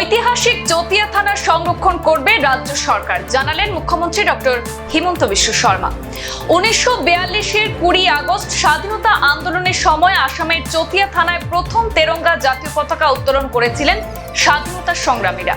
ঐতিহাসিক চতিয়া থানার সংরক্ষণ করবে রাজ্য সরকার, জানালেন মুখ্যমন্ত্রী ডক্টর হিমন্ত বিশ্ব শর্মা। 1942-এর 20 আগস্ট স্বাধীনতা আন্দোলনের সময় আসামের চতিয়া থানায় প্রথম তেরঙ্গা জাতীয় পতাকা উত্তোলন করেছিলেন স্বাধীনতা সংগ্রামীরা।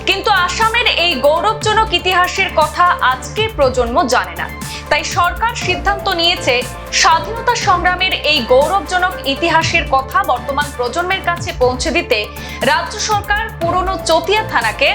কিন্তু আসামের এই গৌরবজনক ইতিহাসের কথা আজকের প্রজন্ম জানে না। তাই সরকার সিদ্ধান্ত নিয়েছে স্বাধীনতা সংগ্রামের এই গৌরবজনক ইতিহাসের কথা বর্তমান প্রজন্মের কাছে পৌঁছে দিতে রাজ্য সরকার পুরনো চতিয়া থানাকে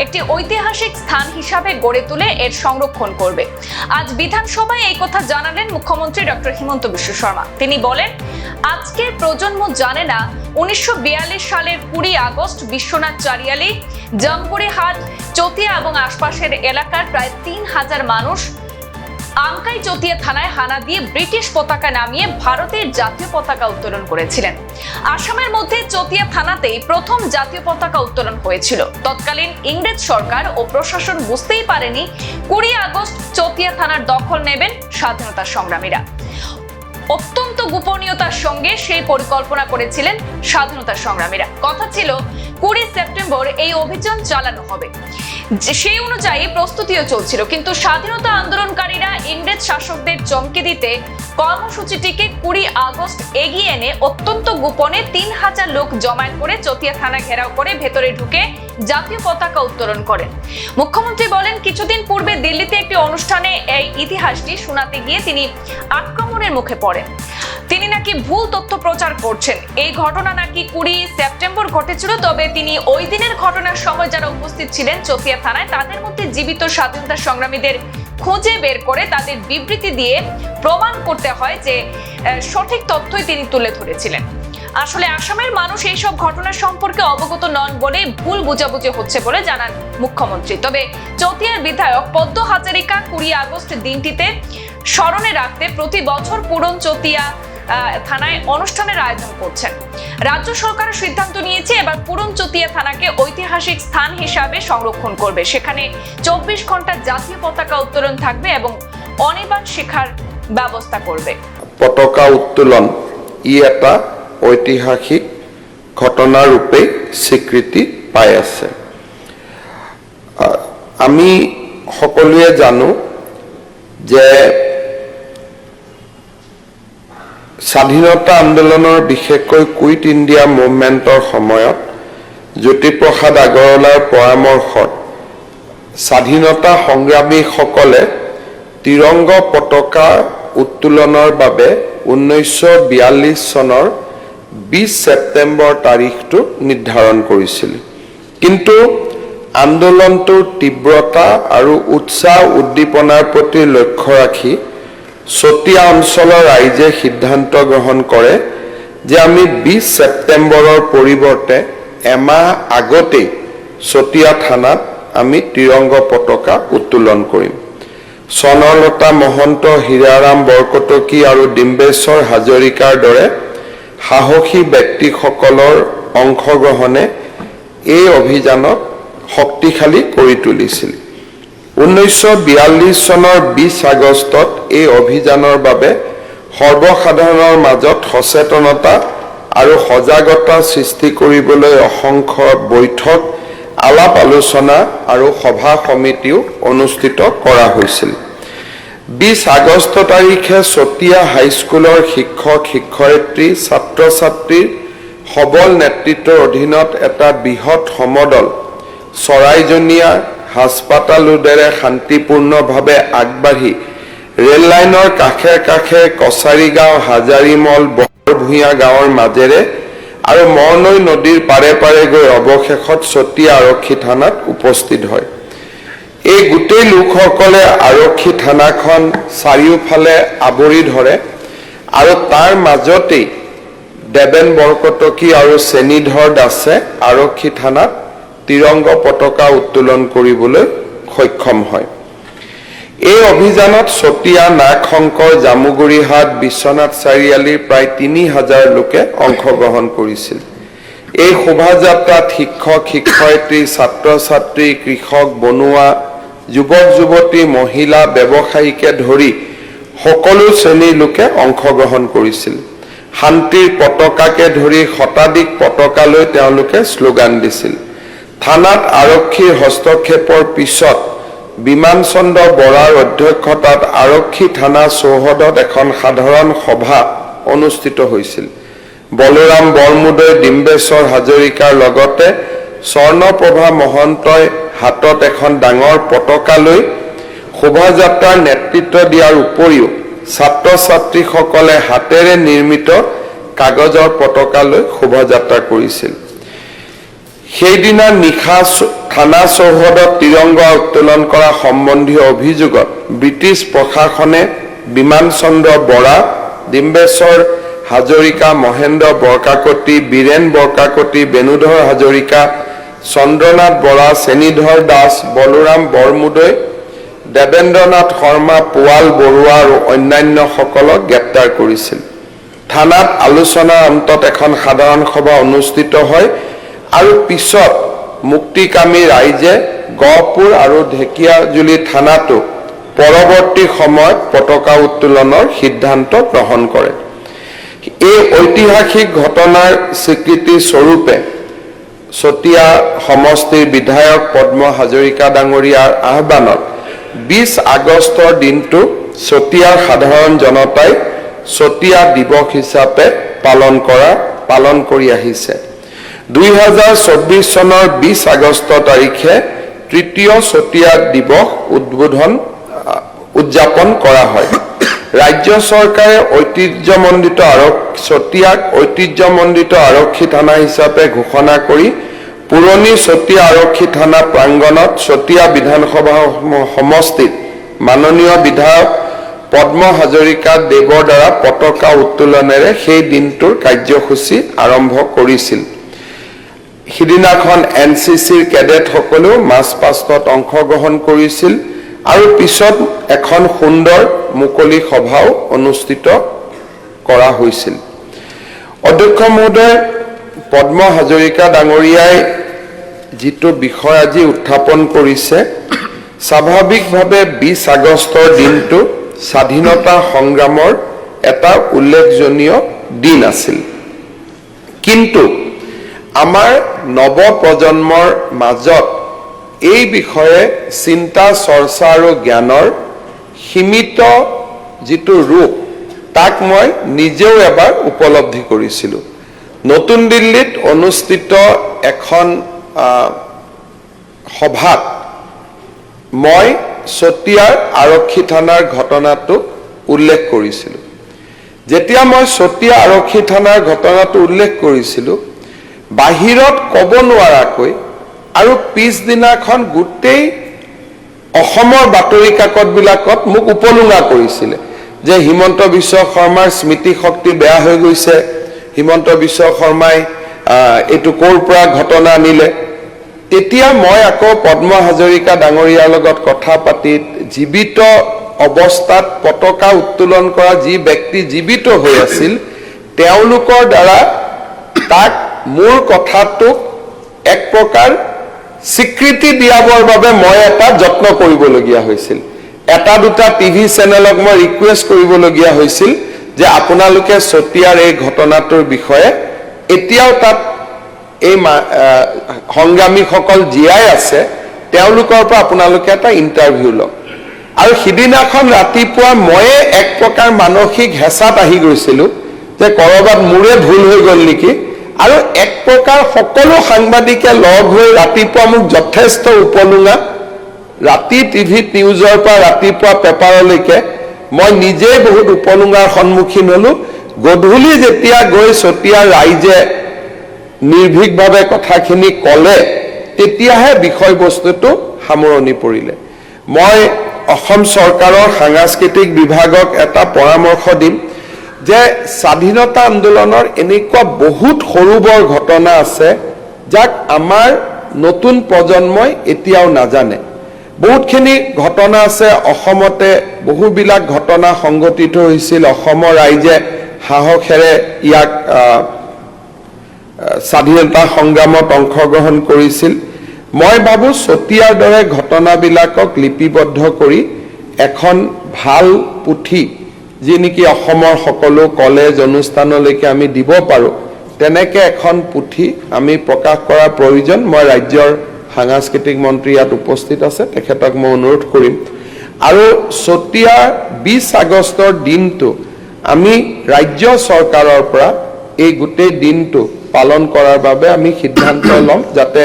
একটি ঐতিহাসিক স্থান হিসাবে গড়ে তুলে এর সংরক্ষণ করবে। আজ বিধানসভায় এই কথা জানালেন মুখ্যমন্ত্রী ডক্টর হিমন্ত বিশ্ব শর্মা। তিনি বলেন, আজকের প্রজন্ম জানে না 1942 সালের 20 আগস্ট বিশ্বনাথ চারিয়ালি, জামপুরিহাট, চতিয়া এবং আশপাশের এলাকার প্রায় 3000 মানুষ আঙ্কাই চতিয়া থানায় হানা দিয়ে ব্রিটিশ পতাকা নামিয়ে ভারতের জাতীয় পতাকা উত্তোলন করেছিলেন। আসামের মধ্যে চতিয়া থানাতেই প্রথম জাতীয় পতাকা উত্তোলন হয়েছিল। তৎকালীন ইংরেজ সরকার ও প্রশাসন বুঝতেই পারেনি 20 আগস্ট চতিয়া থানার দখল নেবেন স্বাধীনতা সংগ্রামীরা। অত্যন্ত গোপনীয়তার সঙ্গে সেই পরিকল্পনা করেছিলেন স্বাধীনতা সংগ্রামীরা। কথা ছিল 20 সেপ্টেম্বর এই অভিযান চালানো হবে, সেই অনুযায়ী প্রস্তুতিও চলছিল। কিন্তু স্বাধীনতা আন্দোলনকারীরা ইংরেজ শাসকদের চমকে দিতে কর্মসূচিটিকে 20 আগস্ট এগিয়ে এনে অত্যন্ত গোপনে 3000 লোক জমায়েত করে চতিয়া থানা ঘেরাও করে ভেতরে ঢুকে জাতীয় পতাকা উত্তোলন করেন। মুখ্যমন্ত্রী বলেন, কিছুদিন পূর্বে দিল্লিতে একটি অনুষ্ঠানে এই ইতিহাসটি শোনাতে গিয়ে তিনি আক্রমণের মুখে পড়েন। তিনি নাকি ভুল তথ্য প্রচার করছেন। এই ঘটনা নাকি 20 সেপ্টেম্বর ঘটেছিল, তবে তিনি ওই দিনের ঘটনার সময় যারা উপস্থিত ছিলেন চতিয়া থানায় তাদের মধ্যে জীবিত স্বাধীনতা সংগ্রামীদের খুঁজে বের করে তাদের বিবৃতি দিয়ে প্রমাণ করতে হয় যে সঠিক তথ্যই তিনি তুলে ধরেছিলেন। আসলে আসামের মানুষ এইসব ঘটনা সম্পর্কে অবগত নন বলে ভুল বোঝাবুঝি হচ্ছে বলে জানান মুখ্যমন্ত্রী। তবে চতিয়ার বিধায়ক পদ্ম হাজারিকা 20 আগস্ট দিনটিতে স্মরণে রাখতে প্রতি বছর পুরন চতিয়া থানায় অনুষ্ঠানের আয়োজন করছেন। রাজ্য সরকারের সিদ্ধান্ত নিয়েছে এবার পুরন চতিয়া থানাকে ঐতিহাসিক স্থান হিসাবে সংরক্ষণ করবে। সেখানে 24 ঘন্টা জাতীয় পতাকা উত্তোলন থাকবে এবং অনির্বাণ শিক্ষার ব্যবস্থা করবে। পতাকা উত্তোলন এটা ঐতিহাসিক ঘটনা রূপে স্বীকৃতি পাই আছে। আমি সকলোৱে জানো যে স্বাধীনতা আন্দোলনৰ বিশেষকৈ কুইট ইণ্ডিয়া মুভমেণ্টৰ সময়ত জ্যোতিপ্ৰসাদ আগৰৱালাৰ পৰামৰ্শত স্বাধীনতা সংগ্ৰামীসকলে তিৰংগ পতাকা উত্তোলনৰ বাবে 1942 চনৰ 20 ছেপ্টেম্বৰ তাৰিখটো নিৰ্ধাৰণ কৰিছিল। কিন্তু আন্দোলনটোৰ তীব্ৰতা আৰু উৎসাহ উদ্দীপনাৰ প্ৰতি লক্ষ্য ৰাখি চতিয়া অঞ্চলৰ ৰাইজে সিদ্ধান্ত গ্ৰহণ কৰে যে আমি 20 ছেপ্টেম্বৰৰ পৰিৱৰ্তে এমাহ আগতেই চতিয়া থানাত আমি তিৰংগ পতাকা উত্তোলন কৰিম। স্বৰ্ণলতা মহন্ত, হীৰাৰাম বৰকটকী আৰু ডিম্বেশ্বৰ হাজৰিকাৰ দৰে সাহসী ব্যক্তিসকলৰ অংশগ্ৰহণে এই অভিযানক শক্তিশালী কৰি তুলিছিল। 1942 চনৰ 20 আগষ্টত এই অভিযানৰ বাবে সৰ্বসাধাৰণৰ মাজত সচেতনতা আৰু সজাগতা সৃষ্টি কৰিবলৈ অসংখ্য বৈঠক, আলাপ আলোচনা আৰু সভা সমিতিও অনুষ্ঠিত কৰা হৈছিল। 20 আগষ্ট তাৰিখে চতিয়া হাইস্কুলৰ শিক্ষক শিক্ষয়িত্ৰী ছাত্ৰ ছাত্ৰীৰ সবল নেতৃত্বৰ অধীনত এটা বৃহৎ সমদল চৰাইজনীয়া হাস্পাতালোদেৰে শান্তিপূৰ্ণভাৱে আগবাঢ়ি ৰেল লাইনৰ কাষে কাষে কছাৰী গাঁও, হাজাৰীমল, বৰভূঞা গাঁৱৰ মাজেৰে আৰু মৰনৈ নদীৰ পাৰে পাৰে গৈ অৱশেষত চতিয়া আৰক্ষী থানাত উপস্থিত হয়। এই গোটেই লোকসকলে আৰক্ষী থানাখন চাৰিওফালে আৱৰি ধৰে আৰু তাৰ মাজতেই দেবেন বৰকটকী আৰু চেনিধৰ দাসে আৰক্ষী থানাত তিৰংগ পতাকা উত্তোলন কৰিবলৈ সক্ষম হয়। এই অভিযানত চতিয়া, নাগশংকৰ, জামুগুৰিহাট, বিশ্বনাথ চাৰিআলিৰ প্ৰায় 3000 লোকে অংশগ্ৰহণ কৰিছিল। এই শোভাযাত্ৰাত শিক্ষক শিক্ষয়িত্ৰী, ছাত্ৰ ছাত্ৰী, কৃষক, বনুৱা, যুৱক যুৱতী, মহিলা, ব্যৱসায়ীকে ধৰি সকলো শ্ৰেণীৰ লোকে অংশগ্ৰহণ কৰিছিল। শান্তিৰ পতাকাকে ধৰি শতাধিক পতাকা লৈ তেওঁলোকে শ্লোগান দিছিল। থানাত আৰক্ষীৰ হস্তক্ষেপৰ পিছত বিমান চন্দ্ৰ বৰাৰ অধ্যক্ষতাত আৰক্ষী থানা চৌহদত এখন সাধাৰণ সভা অনুষ্ঠিত হৈছিল। বলোৰাম বৰমুদৈ, ডিম্বেশ্বৰ হাজৰিকাৰ লগতে স্বৰ্ণপ্ৰভা মহন্তই হাতত এখন ডাঙৰ পতাকা লৈ শোভাযাত্ৰাৰ নেতৃত্ব দিয়াৰ উপৰিও ছাত্ৰ ছাত্ৰীসকলে হাতেৰে নিৰ্মিত কাগজৰ পতাকা লৈ শোভাযাত্ৰা কৰিছিল। সেইদিনা নিশা থানা চৌহদত তিৰংগা উত্তোলন কৰা সম্বন্ধীয় অভিযোগত ব্ৰিটিছ প্ৰশাসনে বিমান চন্দ্ৰ বৰা, ডিম্বেশ্বৰ হাজৰিকা, মহেন্দ্ৰ বৰকাকতি, বীৰেন বৰকাকতি, বেণুধৰ হাজৰিকা, চন্দ্ৰনাথ বৰা, চেনিধৰ দাস, বলোৰাম বৰমুদৈ, দেৱেন্দ্ৰনাথ শৰ্মা, পোৱাল বৰুৱা আৰু অন্যান্যসকলক গ্ৰেপ্তাৰ কৰিছিল। থানাত আলোচনাৰ অন্তত এখন সাধাৰণ সভা অনুষ্ঠিত হয় আৰু পিছত মুক্তিকামী ৰাইজে গহপুৰ আৰু ঢেকিয়াজুলি থানাতো পৰৱৰ্তী সময়ত পতাকা উত্তোলনৰ সিদ্ধান্ত গ্ৰহণ কৰে। এই ঐতিহাসিক ঘটনাৰ স্বীকৃতি স্বৰূপে চতিয়া সমষ্টিৰ বিধায়ক পদ্ম হাজৰিকা ডাঙৰীয়াৰ আহ্বানত 20 আগষ্টৰ দিনটো চতিয়াৰ সাধাৰণ জনতাই চতিয়া দিৱস হিচাপে পালন কৰি আহিছে। 2024 চনৰ 20 আগষ্ট তাৰিখে তৃতীয় চতিয়া দিৱস উদযাপন কৰা হয়। ৰাজ্য চৰকাৰে চতিয়াক ঐতিহ্যমণ্ডিত আৰক্ষী থানা হিচাপে ঘোষণা কৰি পুৰণি চতিয়া আৰক্ষী থানা প্ৰাংগণত চতিয়া বিধানসভা সমষ্টিত মাননীয় বিধায়ক পদ্ম হাজৰিকা দেৱৰ দ্বাৰা পতাকা উত্তোলনেৰে সেই দিনটোৰ কাৰ্যসূচী আৰম্ভ কৰিছিল। সিদিনাখন NCCৰ কেডেটসকলেও মাৰ্চ পাষ্টত অংশগ্ৰহণ কৰিছিল আৰু পিছত এখন সুন্দৰ মুকলি সভাও অনুষ্ঠিত কৰা হৈছিল। অধ্যক্ষ মহোদয় পদ্ম হাজৰিকা ডাঙৰীয়াই যিটো বিষয় আজি উত্থাপন কৰিছে, স্বাভাৱিকভাৱে 20 আগষ্টৰ দিনটো স্বাধীনতা সংগ্ৰামৰ এটা উল্লেখজনীয় দিন আছিল। কিন্তু আমাৰ নৱপ্ৰজন্মৰ মাজত এই বিষয়ে চিন্তা চৰ্চা আৰু জ্ঞানৰ সীমিত যিটো ৰূপ তাক মই নিজেও এবাৰ উপলব্ধি কৰিছিলোঁ। নতুন দিল্লীত অনুষ্ঠিত এখন সভাত মই চতিয়াৰ আৰক্ষী থানাৰ ঘটনাটো উল্লেখ কৰিছিলোঁ। যেতিয়া মই চতিয়া আৰক্ষী থানাৰ ঘটনাটো উল্লেখ কৰিছিলোঁ, বাহিৰত ক'ব নোৱাৰাকৈ আৰু পিছদিনাখন গোটেই অসমৰ বাতৰি কাকতবিলাকত মোক উপলুঙা কৰিছিলে যে হিমন্ত বিশ্ব শৰ্মাৰ স্মৃতি শক্তি বেয়া হৈ গৈছে, হিমন্ত বিশ্ব শৰ্মাই এইটো ক'ৰ পৰা ঘটনা আনিলে। তেতিয়া মই আকৌ পদ্ম হাজৰিকা ডাঙৰীয়াৰ লগত কথা পাতি জীৱিত অৱস্থাত পতাকা উত্তোলন কৰা যি ব্যক্তি জীৱিত হৈ আছিল তেওঁলোকৰ দ্বাৰা তাক মোৰ কথাটোক এক প্ৰকাৰ স্বীকৃতি দিয়াবৰ বাবে মই এটা যত্ন কৰিবলগীয়া হৈছিল। এটা দুটা টিভি চেনেলক মই ৰিকুৱেষ্ট কৰিবলগীয়া হৈছিল যে আপোনালোকে চতিয়াৰ এই ঘটনাটোৰ বিষয়ে এতিয়াও তাত এই সংগ্ৰামীসকল জীয়াই আছে, তেওঁলোকৰ পৰা আপোনালোকে এটা ইণ্টাৰভিউ লওক। আৰু সিদিনাখন ৰাতিপুৱা ময়ে এক প্ৰকাৰ মানসিক হেঁচাত আহি গৈছিলোঁ যে ক'ৰবাত মোৰে ভুল হৈ গ'ল নেকি, আৰু এক প্ৰকাৰ সকলো সাংবাদিকে লগ হৈ ৰাতিপুৱা মোক যথেষ্ট উপলুঙা, ৰাতি টিভিত নিউজৰ পৰা ৰাতিপুৱা পেপাৰলৈকে মই নিজেই বহুত উপলুঙাৰ সন্মুখীন হ'লোঁ। গধূলি যেতিয়া গৈ চতিয়াৰ ৰাইজে নিৰ্ভীকভাৱে কথাখিনি ক'লে তেতিয়াহে বিষয়বস্তুটো সামৰণি পৰিলে। মই অসম চৰকাৰৰ সাংস্কৃতিক বিভাগক এটা পৰামৰ্শ দিম যে স্বাধীনতা আন্দোলনৰ এনেকুৱা বহুত সৰু বৰ ঘটনা আছে যাক আমাৰ নতুন প্ৰজন্মই এতিয়াও নাজানে। বহুতখিনি ঘটনা আছে, অসমতে বহুবিলাক ঘটনা সংঘটিত হৈছিল, অসমৰ ৰাইজে সাহসেৰে ইয়াক স্বাধীনতা সংগ্ৰামত অংশগ্ৰহণ কৰিছিল। মই ভাবোঁ চতিয়াৰ দৰে ঘটনাবিলাকক লিপিবদ্ধ কৰি এখন ভাল পুথি যি নেকি অসমৰ সকলো কলেজ অনুষ্ঠানলৈকে আমি দিব পাৰোঁ, তেনেকৈ এখন পুথি আমি প্ৰকাশ কৰাৰ প্ৰয়োজন। মই ৰাজ্যৰ সাংস্কৃতিক মন্ত্ৰী ইয়াত উপস্থিত আছে, তেখেতক মই অনুৰোধ কৰিম। আৰু চতিয়াৰ 20 আগষ্টৰ দিনটো আমি ৰাজ্য চৰকাৰৰ পৰা এই গোটেই দিনটো পালন কৰাৰ বাবে আমি সিদ্ধান্ত ল'ম, যাতে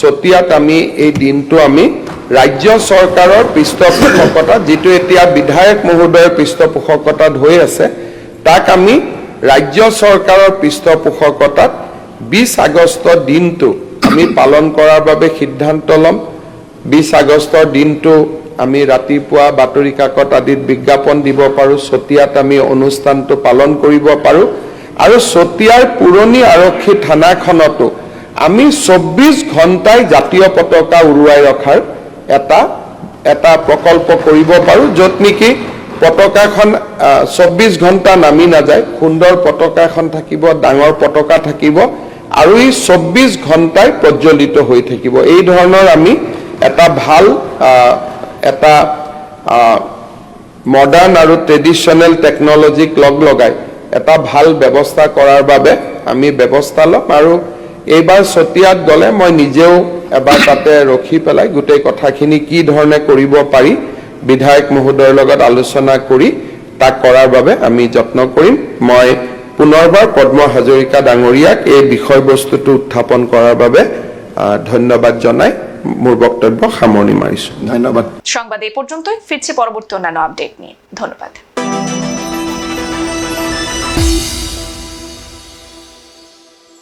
চতিয়াত আমি এই দিনটো আমি ৰাজ্য চৰকাৰৰ পৃষ্ঠপোষকতাত, যিটো এতিয়া বিধায়ক মহোদয়ৰ পৃষ্ঠপোষকতাত হৈ আছে, তাক আমি ৰাজ্য চৰকাৰৰ পৃষ্ঠপোষকতাত 20 আগষ্টৰ দিনটো আমি পালন কৰাৰ বাবে সিদ্ধান্ত ল'ম। 20 আগষ্টৰ দিনটো আমি ৰাতিপুৱা বাতৰি কাকত আদিত বিজ্ঞাপন দিব পাৰোঁ, চতিয়াত আমি অনুষ্ঠানটো পালন কৰিব পাৰোঁ। আৰু চতিয়াৰ পুৰণি আৰক্ষী থানাখনতো আমি 24 ঘণ্টাই জাতীয় পতাকা উৰুৱাই ৰখাৰ এটা প্ৰকল্প কৰিব পাৰোঁ, য'ত নেকি পতাকাখন 24 ঘণ্টা নামি নাযায়, সুন্দৰ পতাকাখন থাকিব, ডাঙৰ পতাকা থাকিব, আৰু এই 24 ঘণ্টাই প্ৰজ্বলিত হৈ থাকিব। এই ধৰণৰ আমি এটা ভাল এটা মডাৰ্ণ আৰু ট্ৰেডিশ্যনেল টেকনলজিক লগাই এটা ভাল ব্যৱস্থা কৰাৰ বাবে আমি ব্যৱস্থা ল'ম। আৰু এইবাৰ চতিয়াত গ'লে মই নিজেও এবাৰ তাতে ৰখি পেলাই গোটেই কথাখিনি কি ধৰণে কৰিব পাৰি বিধায়ক মহোদয়ৰ লগত আলোচনা কৰি তাক কৰাৰ বাবে আমি যত্ন কৰিম। মই পুনৰবাৰ পদ্ম হাজৰিকা ডাঙৰীয়াক এই বিষয়বস্তুটো উত্থাপন কৰাৰ বাবে ধন্যবাদ জনাই মোৰ বক্তব্য সামৰণি মাৰিছোঁ। ধন্যবাদ। সংবাদ এই পৰ্যন্তই, ফিৰছি পৰবৰ্তী অন্যান্য আপডেট নিয়ে। ধন্যবাদ।